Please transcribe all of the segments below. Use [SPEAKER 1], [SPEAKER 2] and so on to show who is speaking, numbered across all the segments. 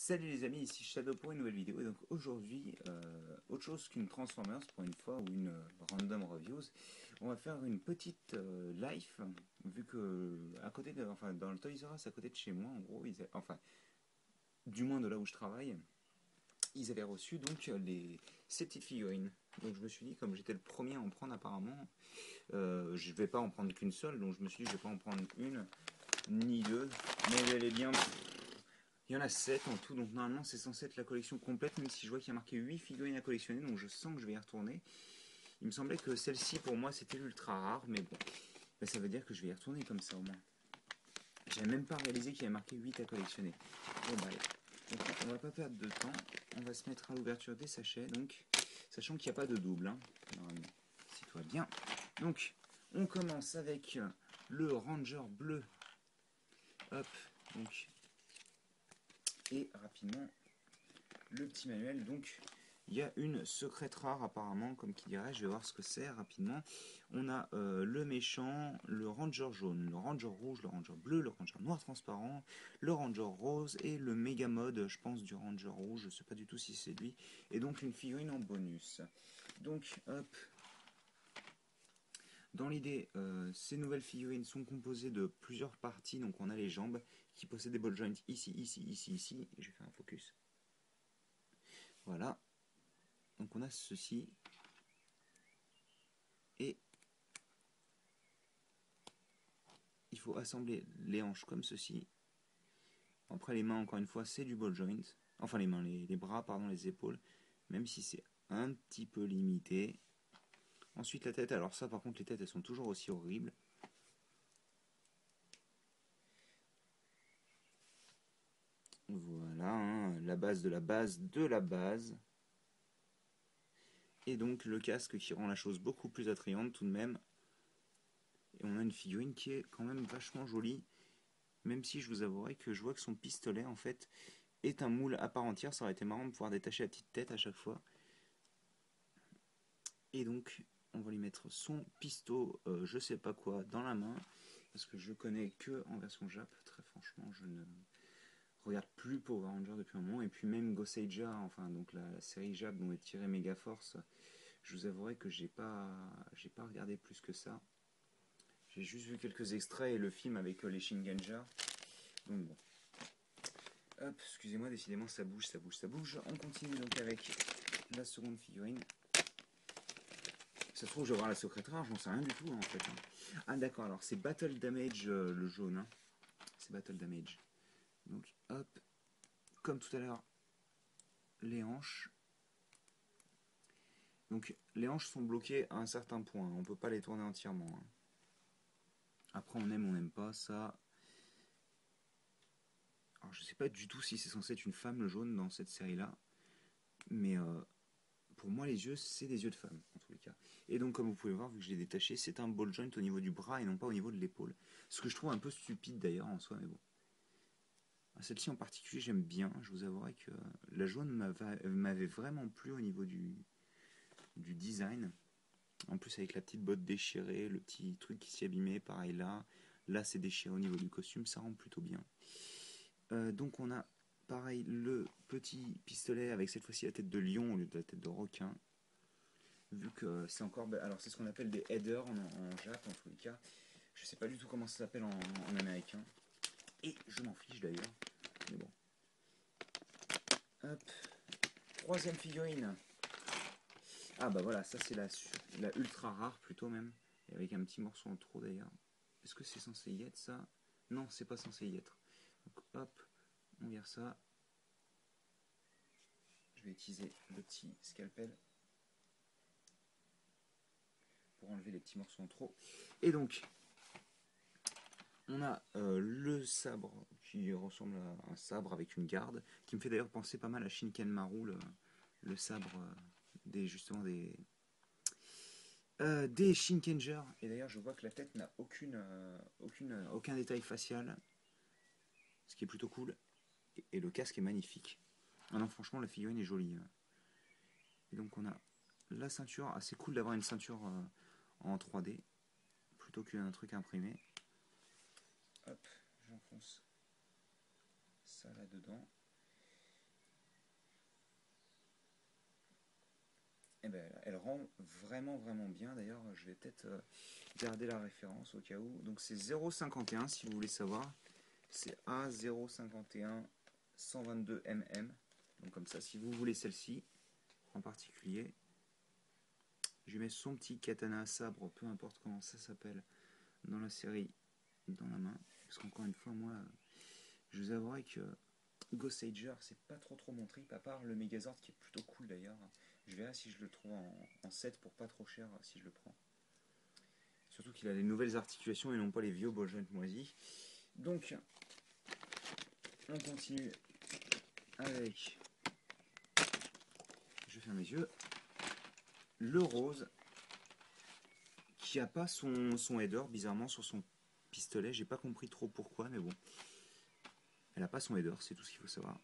[SPEAKER 1] Salut les amis, ici Shadow pour une nouvelle vidéo. Et donc aujourd'hui, autre chose qu'une Transformers pour une fois, ou une random reviews, on va faire une petite live, vu que à côté de, enfin dans le Toys R Us à côté de chez moi, en gros, enfin du moins de là où je travaille, ils avaient reçu donc ces petites figurines. Donc je me suis dit, comme j'étais le premier à en prendre apparemment, je vais pas en prendre qu'une seule, donc je me suis dit je vais pas en prendre une ni deux, mais elle est bien. Il y en a 7 en tout, donc normalement c'est censé être la collection complète, même si je vois qu'il y a marqué 8 figurines à collectionner, donc je sens que je vais y retourner. Il me semblait que celle-ci pour moi c'était l'ultra rare, mais bon, ben, ça veut dire que je vais y retourner comme ça au moins. J'avais même pas réalisé qu'il y avait marqué 8 à collectionner. Bon bah allez, donc, on va pas perdre de temps, on va se mettre à l'ouverture des sachets, donc, sachant qu'il n'y a pas de double, hein, normalement, si tout va bien. Donc, on commence avec le Ranger bleu, hop, donc... Et rapidement, le petit manuel. Donc, il y a une secrète rare apparemment, comme qui dirait. Je vais voir ce que c'est rapidement. On a le méchant, le ranger jaune, le ranger rouge, le ranger bleu, le ranger noir transparent, le ranger rose et le méga mode, je pense, du ranger rouge. Je sais pas du tout si c'est lui. Et donc une figurine en bonus. Donc, hop. Dans l'idée, ces nouvelles figurines sont composées de plusieurs parties. Donc on a les jambes qui possèdent des ball joints ici, ici, ici, ici. Et je vais faire un focus. Voilà. Donc on a ceci. Et il faut assembler les hanches comme ceci. Après les mains, encore une fois, c'est du ball joint. Enfin les mains, les bras, pardon, les épaules. Même si c'est un petit peu limité. Ensuite la tête. Alors ça par contre les têtes elles sont toujours aussi horribles. Voilà, hein, la base de la base de la base. Et donc le casque qui rend la chose beaucoup plus attrayante tout de même. Et on a une figurine qui est quand même vachement jolie. Même si je vous avouerai que je vois que son pistolet en fait est un moule à part entière. Ça aurait été marrant de pouvoir détacher la petite tête à chaque fois. Et donc on va lui mettre son pisto, je sais pas quoi, dans la main. Parce que je connais que en version Jap. Très franchement, je ne regarde plus Power Ranger depuis un moment. Et puis même Goseiger, enfin donc la série Jap dont est tiré Megaforce, je vous avouerai que j'ai pas regardé plus que ça. J'ai juste vu quelques extraits et le film avec les Shinganger. Donc bon. Hop, excusez-moi, décidément ça bouge, ça bouge, ça bouge. On continue donc avec la seconde figurine. Ça se trouve, je vais voir la secrète rare, j'en sais rien du tout en fait. Ah d'accord, alors c'est Battle Damage le jaune. Hein. C'est Battle Damage. Donc hop, comme tout à l'heure, les hanches. Donc les hanches sont bloquées à un certain point, on peut pas les tourner entièrement. Hein. Après on n'aime pas, ça... Alors je sais pas du tout si c'est censé être une femme le jaune dans cette série là, mais pour moi les yeux c'est des yeux de femme en tous les cas. Et donc comme vous pouvez voir, vu que je l'ai détaché, c'est un ball joint au niveau du bras et non pas au niveau de l'épaule. Ce que je trouve un peu stupide d'ailleurs en soi, mais bon. Celle-ci en particulier j'aime bien, je vous avouerai que la jaune m'avait vraiment plu au niveau du design. En plus avec la petite botte déchirée, le petit truc qui s'y abîmait, pareil là. Là c'est déchiré au niveau du costume, ça rend plutôt bien. Donc on a pareil le petit pistolet avec cette fois-ci la tête de lion au lieu de la tête de requin. Vu que c'est encore... Alors c'est ce qu'on appelle des headers en Jap en tous les cas. Je sais pas du tout comment ça s'appelle en américain. Et je m'en fiche d'ailleurs. Mais bon. Hop. Troisième figurine. Ah bah voilà, ça c'est la ultra rare plutôt même. Et avec un petit morceau en trop d'ailleurs. Est-ce que c'est censé y être ça? Non, c'est pas censé y être. Donc hop, on vire ça. Je vais utiliser le petit scalpel pour enlever les petits morceaux en trop. Et donc, on a le sabre qui ressemble à un sabre avec une garde, qui me fait d'ailleurs penser pas mal à Shinken-Maru, le sabre justement des Shinkenger. Et d'ailleurs, je vois que la tête n'a aucun détail facial, ce qui est plutôt cool. Et le casque est magnifique. Ah non, franchement, la figurine est jolie. Et donc, on a la ceinture. Assez cool d'avoir une ceinture en 3D plutôt qu'un truc imprimé. Hop, j'enfonce ça là-dedans. Et ben, elle rend vraiment bien. D'ailleurs, je vais peut-être garder la référence au cas où. Donc c'est 0,51 si vous voulez savoir. C'est A051 122 mm. Donc comme ça, si vous voulez celle-ci en particulier, je mets son petit katana sabre, peu importe comment ça s'appelle, dans la série, dans la main. Parce qu'encore une fois, moi, je vous avouerai que Ghost Sager, c'est pas trop mon trip, à part le Megazord qui est plutôt cool d'ailleurs. Je verrai si je le trouve en 7 pour pas trop cher si je le prends. Surtout qu'il a les nouvelles articulations et non pas les vieux ball joints moisis. Donc, on continue avec, je ferme mes yeux, le rose qui a pas son header bizarrement sur son pistolet. J'ai pas compris trop pourquoi, mais bon. Elle a pas son header, c'est tout ce qu'il faut savoir.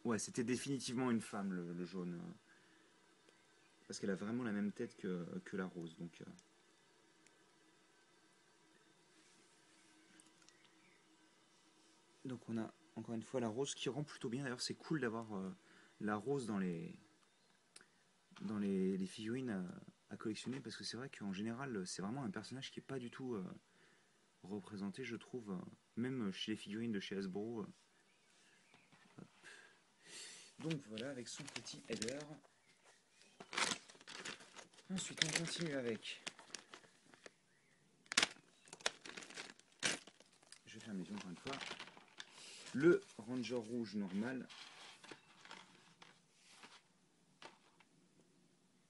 [SPEAKER 1] Ouais, c'était définitivement une femme, le jaune. Parce qu'elle a vraiment la même tête que la rose. Donc on a encore une fois la rose qui rend plutôt bien. D'ailleurs, c'est cool d'avoir la rose dans les figurines à collectionner. Parce que c'est vrai qu'en général, c'est vraiment un personnage qui n'est pas du tout représenté, je trouve. Même chez les figurines de chez Hasbro. Donc voilà, avec son petit header. Ensuite, on continue avec... Je vais faire mes yeux encore une fois. Le Ranger rouge normal.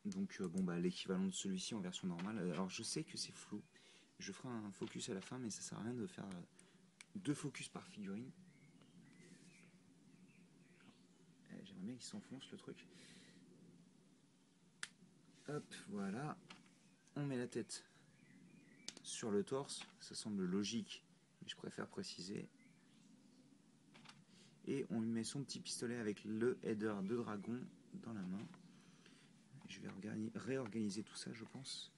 [SPEAKER 1] Donc bon bah l'équivalent de celui-ci en version normale. Alors je sais que c'est flou. Je ferai un focus à la fin, mais ça sert à rien de faire 2 focus par figurine. J'aimerais bien qu'il s'enfonce le truc. Hop, voilà. On met la tête sur le torse. Ça semble logique, mais je préfère préciser. Et on lui met son petit pistolet avec le header de dragon dans la main. Je vais réorganiser tout ça, je pense.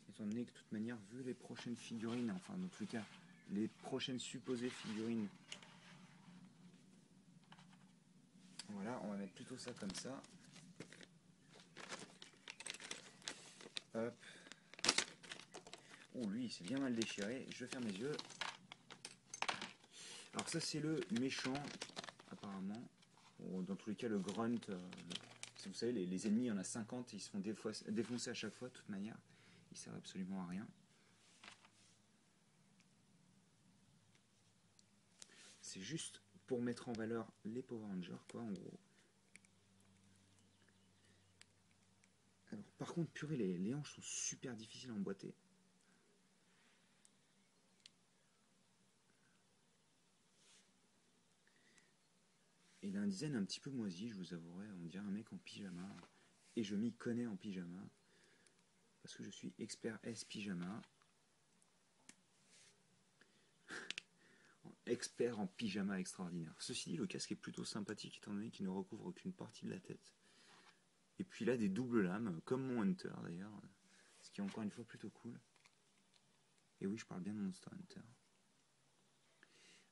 [SPEAKER 1] Étant donné que de toute manière, vu les prochaines figurines, enfin dans tous les cas, les prochaines supposées figurines, voilà, on va mettre plutôt ça comme ça. Hop. Oh, lui, il s'est bien mal déchiré. Je vais faire mes yeux. Alors ça, c'est le méchant, apparemment. Bon, dans tous les cas, le grunt, vous savez, les ennemis, il y en a 50, ils se font défoncer à chaque fois, de toute manière. Ils servent absolument à rien. C'est juste pour mettre en valeur les Power Rangers, quoi, en gros. Alors, par contre, purée, les hanches sont super difficiles à emboîter. Et il a un design un petit peu moisi, je vous avouerai. On dirait un mec en pyjama. Et je m'y connais en pyjama. Parce que je suis expert S pyjama. Expert en pyjama extraordinaire. Ceci dit, le casque est plutôt sympathique étant donné qu'il ne recouvre qu'une partie de la tête. Et puis il a des doubles lames, comme mon Hunter d'ailleurs. Ce qui est encore une fois plutôt cool. Et oui, je parle bien de Monster Hunter.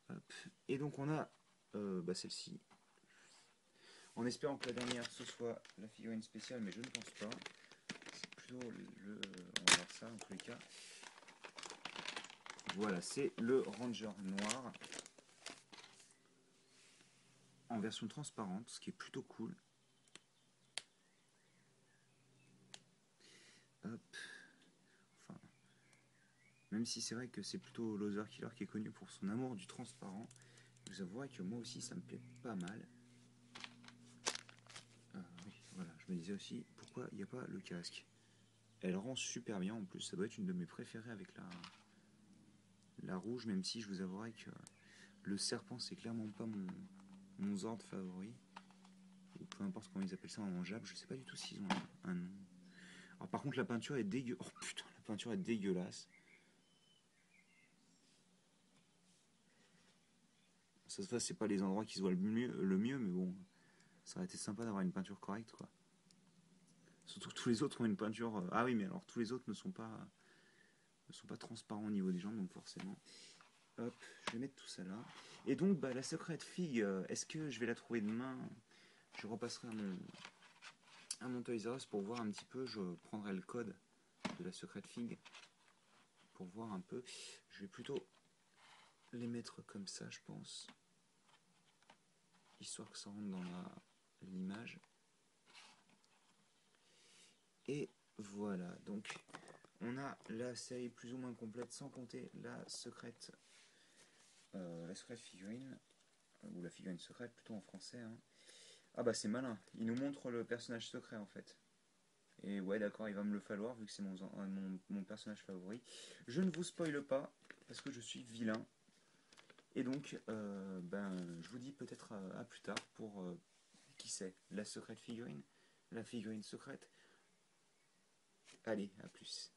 [SPEAKER 1] Hop. Et donc on a celle-ci. En espérant que la dernière ce soit la figurine spéciale, mais je ne pense pas. C'est plutôt le... On va voir ça en tous les cas. Voilà, c'est le Ranger noir. En version transparente, ce qui est plutôt cool. Hop. Enfin, même si c'est vrai que c'est plutôt Loser Killer qui est connu pour son amour du transparent, je vous avouerai que moi aussi ça me plaît pas mal. Oui, voilà, je me disais aussi pourquoi il n'y a pas le casque. Elle rend super bien en plus, ça doit être une de mes préférées avec la rouge, même si je vous avouerai que le serpent c'est clairement pas mon Zord favori. Ou peu importe comment ils appellent ça en jab, je sais pas du tout s'ils ont un nom. Alors par contre la peinture est dégueu. Oh putain, la peinture est dégueulasse. Ça se voit, c'est pas les endroits qui se voient le mieux, mais bon, ça aurait été sympa d'avoir une peinture correcte, quoi. Surtout que tous les autres ont une peinture. Ah oui, mais alors tous les autres ne sont pas transparents au niveau des jambes, donc forcément. Hop, je vais mettre tout ça là. Et donc, bah, la secrète figue, est-ce que je vais la trouver demain? Je repasserai à mon Toys R Us pour voir un petit peu. Je prendrai le code de la secrète figue pour voir un peu. Je vais plutôt les mettre comme ça, je pense, histoire que ça rentre dans l'image. Et voilà, donc on a la série plus ou moins complète sans compter la secrète figurine, ou la figurine secrète plutôt en français. Hein. Ah bah c'est malin, il nous montre le personnage secret en fait. Et ouais d'accord, il va me le falloir vu que c'est mon personnage favori. Je ne vous spoile pas parce que je suis vilain. Et donc je vous dis peut-être à plus tard pour qui c'est, la secrète figurine, la figurine secrète. Allez, à plus.